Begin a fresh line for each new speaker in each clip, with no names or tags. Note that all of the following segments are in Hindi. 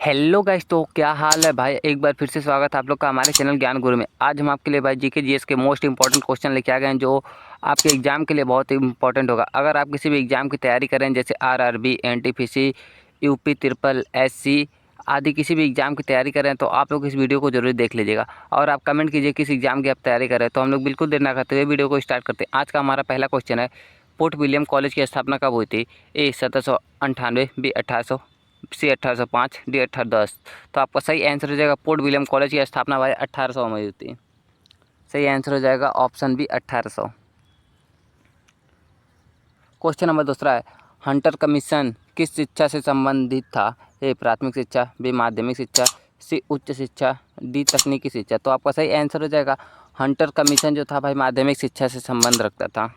हेलो गाइस, तो क्या हाल है भाई। एक बार फिर से स्वागत है आप लोग का हमारे चैनल ज्ञान गुरु में। आज हम आपके लिए भाई जीके जीएस के मोस्ट इंपॉर्टेंट क्वेश्चन लेके आ गए हैं जो आपके एग्जाम के लिए बहुत इंपॉर्टेंट होगा। अगर आप किसी भी एग्जाम की तैयारी करें जैसे RRB, NTPC, UP triple SC आदि किसी भी एग्जाम की तैयारी करें तो आप लोग इस वीडियो को जरूर देख लीजिएगा। और आप कमेंट कीजिए किस एग्जाम की आप तैयारी करें। तो हम लोग बिल्कुल देर ना करते हुए वीडियो को स्टार्ट करते हैं। आज का हमारा पहला क्वेश्चन है, पोर्ट विलियम कॉलेज की स्थापना कब हुई थी? ए 1798, बी 1800, सी 1805, डी 1810। तो आपका सही आंसर हो जाएगा पोर्ट विलियम कॉलेज की स्थापना भाई 1800 में हुई थी। सही आंसर हो जाएगा ऑप्शन बी 1800। क्वेश्चन नंबर दूसरा है, हंटर कमीशन किस शिक्षा से संबंधित था? ए प्राथमिक शिक्षा, बी माध्यमिक शिक्षा, सी उच्च शिक्षा, डी तकनीकी शिक्षा। तो आपका सही आंसर हो जाएगा हंटर कमीशन जो था भाई माध्यमिक शिक्षा से संबंध रखता था।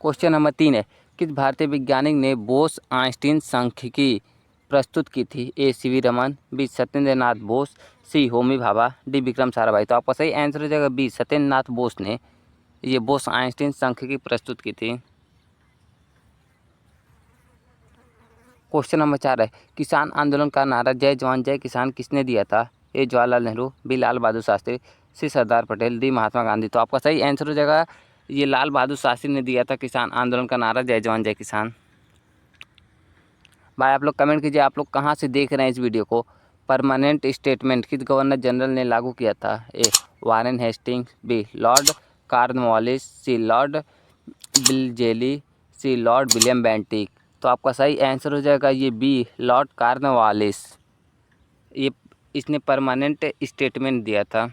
क्वेश्चन नंबर 3 है, किस भारतीय वैज्ञानिक ने बोस आइंस्टीन सांख्यिकी प्रस्तुत की थी? ए सीवी रमन, बी सत्येंद्र नाथ बोस, सी होमी भाभा, डी विक्रम साराभाई। तो आपका सही आंसर हो जाएगा बी सत्येंद्र नाथ बोस ने ये बोस आइंस्टीन सांख्यिकी प्रस्तुत की थी। क्वेश्चन नंबर 4 है, किसान आंदोलन का नारा जय जवान जय किसान किसने दिया था? ए जवाहरलाल नेहरू, बी लाल बहादुर शास्त्री, सी सरदार पटेल, डी महात्मा गांधी। तो आपका सही आंसर हो जाएगा ये लाल बहादुर शास्त्री ने दिया था किसान आंदोलन का नारा जय जवान जय किसान। भाई आप लोग कमेंट कीजिए आप लोग कहाँ से देख रहे हैं इस वीडियो को। परमानेंट स्टेटमेंट किस गवर्नर जनरल ने लागू किया था? A Warren Hastings, B Lord Cornwallis, C Lord Wellesley, C Lord William Bentinck. तो आपका सही आंसर हो जाएगा ये बी लॉर्ड कॉर्नवालिस। ये इसने परमानेंट स्टेटमेंट दिया था।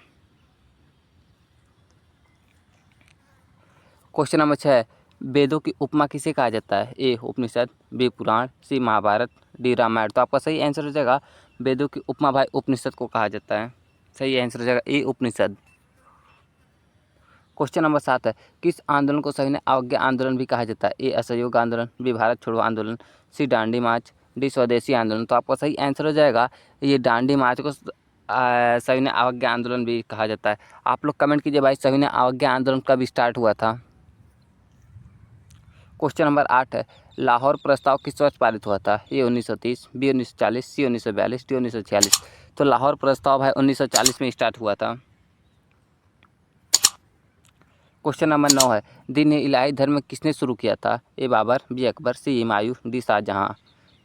क्वेश्चन नंबर 6, वेदों की उपमा किसे कहा जाता है? ए उपनिषद, बी पुराण, सी महाभारत, डी रामायण। तो आपका सही आंसर हो जाएगा वेदों की उपमा भाई उपनिषद को कहा जाता है। सही आंसर हो जाएगा ए उपनिषद। क्वेश्चन नंबर 7 है, किस आंदोलन को सविनय अवज्ञा आंदोलन भी कहा जाता है? ए असहयोग आंदोलन, बी भारत छोड़ो आंदोलन, सी दांडी मार्च, डी स्वदेशी आंदोलन। तो आपका सही आंसर हो जाएगा ये दांडी मार्च को सविनय अवज्ञा आंदोलन भी कहा जाता है। आप लोग कमेंट कीजिए भाई सविनय अवज्ञा आंदोलन कब स्टार्ट हुआ था। क्वेश्चन नंबर 8 है, लाहौर प्रस्ताव किस वर्ष पारित हुआ था? ए 1930, बी 1940, सी 1942, डी 1946। तो लाहौर प्रस्ताव भाई 1940 में स्टार्ट हुआ था। क्वेश्चन नंबर 9 है, दीन इलाही धर्म किसने शुरू किया था? ए बाबर, बी अकबर, सी हुमायूं, डी शाहजहां।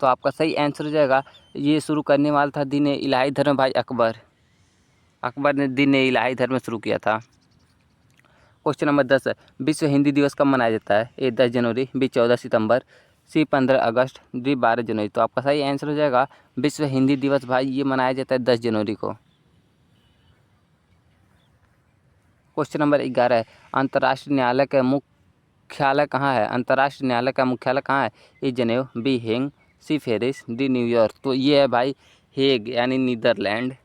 तो आपका सही आंसर हो जाएगा ये शुरू करने वाला था दीन इलाही धर्म भाई अकबर। अकबर ने दीन इलाही धर्म शुरू किया था। क्वेश्चन नंबर 10 है, विश्व हिंदी दिवस कब मनाया जाता है? ए 10 जनवरी, बी 14 सितंबर, सी 15 अगस्त, डी 12 जनवरी। तो आपका सही आंसर हो जाएगा विश्व हिंदी दिवस भाई ये मनाया जाता है 10 जनवरी को। क्वेश्चन नंबर 11 है, अंतर्राष्ट्रीय न्यायालय का मुख्यालय कहाँ है? अंतर्राष्ट्रीय न्यायालय का मुख्यालय कहाँ है? A Geneva, B Hague, C Paris, D New York. तो ये है भाई हेग यानी नीदरलैंड।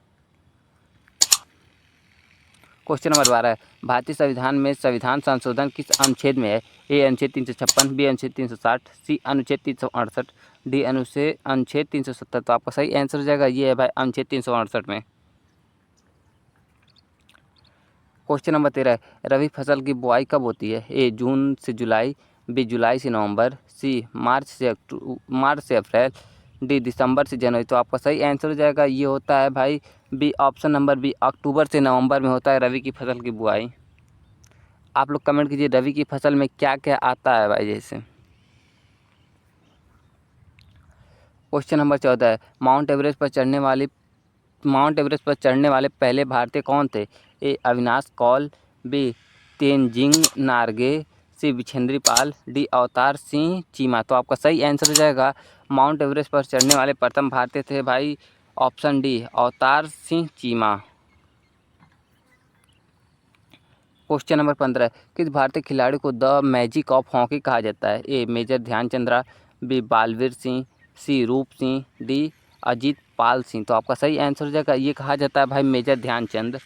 क्वेश्चन नंबर 12 है, भारतीय संविधान में संविधान संशोधन किस अनुच्छेद में है? ए अनुच्छेद 356, बी अनुच्छेद 360, सी अनुच्छेद 368, डी अनुच्छेद 370। तो आपका सही आंसर हो जाएगा ये है भाई अनुच्छेद 368 में। क्वेश्चन नंबर 13 है, रबी फसल की बुआई कब होती है? ए जून से जुलाई, बी जुलाई से नवंबर, सी मार्च से अप्रैल, डी दिसंबर से जनवरी। तो आपका सही आंसर हो जाएगा ये होता है भाई बी ऑप्शन नंबर बी अक्टूबर से नवंबर में होता है रबी की फसल की बुआई। आप लोग कमेंट कीजिए रबी की फसल में क्या क्या आता है भाई जैसे। क्वेश्चन नंबर 14 है, माउंट एवरेस्ट पर चढ़ने वाले पहले भारतीय कौन थे? ए अविनाश कौल, बी तेनजिंग नार्गे, सी विछेंद्री पाल, डी अवतार सिंह चीमा। तो आपका सही आंसर हो जाएगा माउंट एवरेस्ट पर चढ़ने वाले प्रथम भारतीय थे भाई option D Avtar Singh Cheema. Question number 15, किस भारतीय खिलाड़ी को द मैजिक ऑफ हॉकी कहा जाता है? ए मेजर ध्यानचंद्रा, बी बालवीर सिंह, सी रूप सिंह, डी अजीत पाल सिंह। तो आपका सही आंसर हो जाएगा ये कहा जाता है भाई मेजर ध्यानचंद।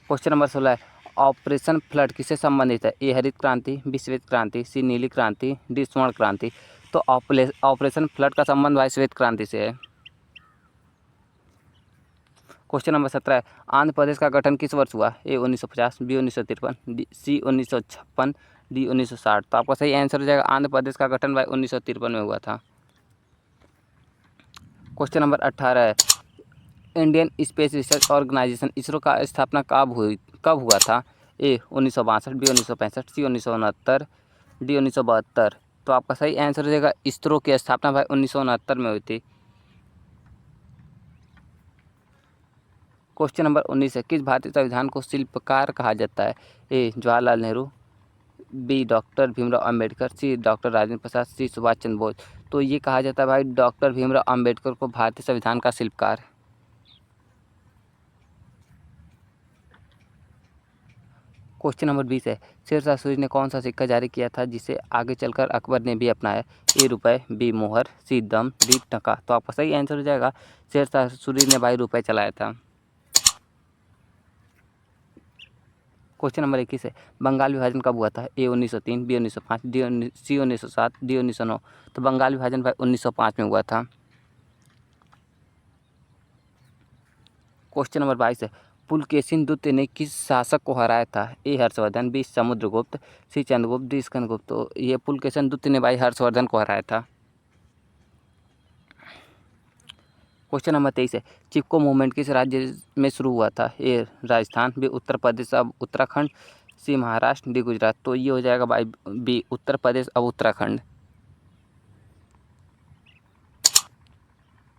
क्वेश्चन नंबर 16 है, ऑपरेशन फ्लड किससे संबंधित है? ए हरित क्रांति, बी श्वेत क्रांति, सी नीली क्रांति, डी स्वर्ण क्रांति। तो ऑपरेशन फ्लड का संबंध भाई श्वेत क्रांति से है। क्वेश्चन नंबर 17 है, आंध्र प्रदेश का गठन किस वर्ष हुआ? ए 1950, बी 1953, सी 1956, डी 1960। तो आपका सही आंसर हो जाएगा आंध्र प्रदेश का गठन भाई 1953 में हुआ था। क्वेश्चन नंबर 18 है, Indian Space Research Organisation ISRO का स्थापना कब हुआ था? A 1962, B 1965, C 1969, D 1972। तो आपका सही आंसर हो जाएगा इसरो की स्थापना भाई 1969 में हुई थी। क्वेश्चन नंबर 19 है, किस भारतीय संविधान को शिल्पकार कहा जाता है? ए जवाहरलाल नेहरू, बी डॉक्टर भीमराव अंबेडकर, सी डॉक्टर राजेंद्र प्रसाद, सी सुभाष चंद्र बोस। तो ये कहा जाता है भाई डॉक्टर भीमराव अंबेडकर को भारतीय संविधान का शिल्पकार। क्वेश्चन नंबर 20 है, शेरशाह सूरी ने कौन सा सिक्का जारी किया था जिसे आगे चलकर अकबर ने भी अपनाया? ए रुपए, बी मोहर, सी दम, डी टका। तो आपका सही आंसर हो जाएगा शेरशाह सूरी ने भाई रुपए चलाया था। क्वेश्चन नंबर 21 है, बंगाल विभाजन कब हुआ था? ए 1903, बी 1905, सी 1907, डी 1909। तो बंगाल विभाजन भाई 1905 में हुआ था। क्वेश्चन नंबर 22 है, पुलकेशिन द्वितीय ने किस शासक को हराया था? ए हर्षवर्धन, बी समुद्रगुप्त, सी चंद्रगुप्त, डी स्कंदगुप्त। तो ये पुलकेशिन द्वितीय ने भाई हर्षवर्धन को हराया था। क्वेश्चन नंबर 23 है, चिपको मूवमेंट किस राज्य में शुरू हुआ था? ए राजस्थान, बी उत्तर प्रदेश अब उत्तराखंड, सी महाराष्ट्र, डी गुजरात। तो ये हो जाएगा भाई बी उत्तर प्रदेश अब उत्तराखंड।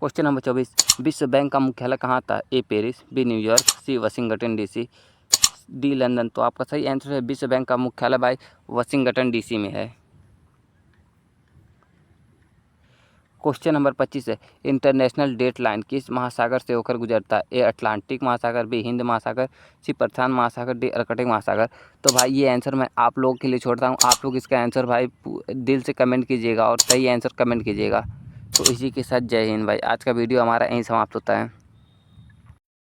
क्वेश्चन नंबर 24, विश्व बैंक का मुख्यालय कहाँ था? ए पेरिस, बी न्यूयॉर्क, सी वाशिंगटन डीसी, डी लंदन। तो आपका सही आंसर है विश्व बैंक का मुख्यालय भाई वाशिंगटन डीसी में है। क्वेश्चन नंबर 25 है, इंटरनेशनल डेट लाइन किस महासागर से होकर गुजरता है? ए अटलांटिक महासागर, बी हिंद महासागर, सी प्रशांत महासागर, डी आर्कटिक महासागर। तो भाई ये आंसर मैं आप लोगों के लिए छोड़ता हूँ, आप लोग इसका आंसर भाई दिल से कमेंट कीजिएगा और सही आंसर कमेंट कीजिएगा। तो इसी के साथ जय हिंद भाई, आज का वीडियो हमारा यहीं समाप्त होता है।